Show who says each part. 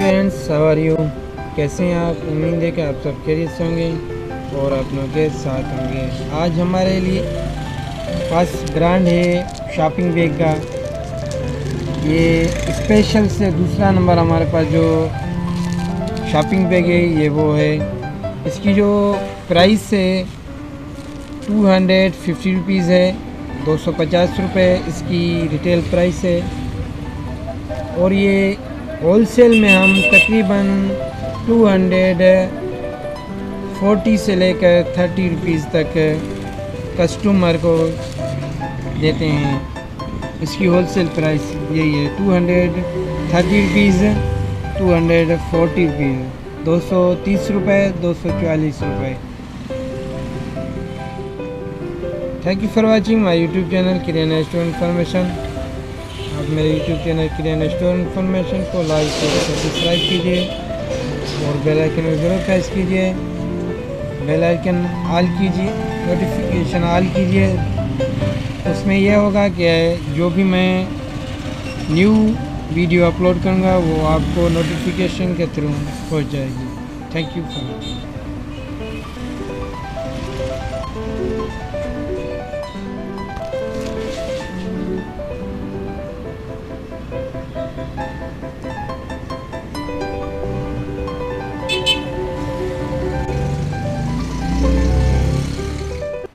Speaker 1: Friends, how are you? कैसे हैं आप? उम्मीद है कि आप सब खैरियत से होंगे और अपनों के साथ होंगे। आज हमारे लिए पास ब्रांड है शॉपिंग बैग का। ये स्पेशल से दूसरा नंबर हमारे पास जो शॉपिंग बैग है ये वो है। इसकी जो प्राइस है 250 रुपीज़ है, 250 रुपये इसकी रिटेल प्राइस है। और ये होलसेल में हम तकरीबन 240 से लेकर 30 रुपीज़ तक कस्टमर को देते हैं। इसकी होलसेल प्राइस यही है 230 रुपीज़, 240 रुपीज़, 230 रुपये, 240 रुपये। Thank you for watching my YouTube channel kirana store information. आप मेरे यूट्यूब चैनल किराना स्टोर इन्फॉर्मेशन को लाइक और सब्सक्राइब कीजिए और बेल आइकन को ज़रूर प्रेस कीजिए। बेल आइकन ऑल कीजिए, नोटिफिकेशन ऑल कीजिए। उसमें यह होगा कि जो भी मैं न्यू वीडियो अपलोड करूँगा वो आपको नोटिफिकेशन के थ्रू पहुँच जाएगी। Thank you for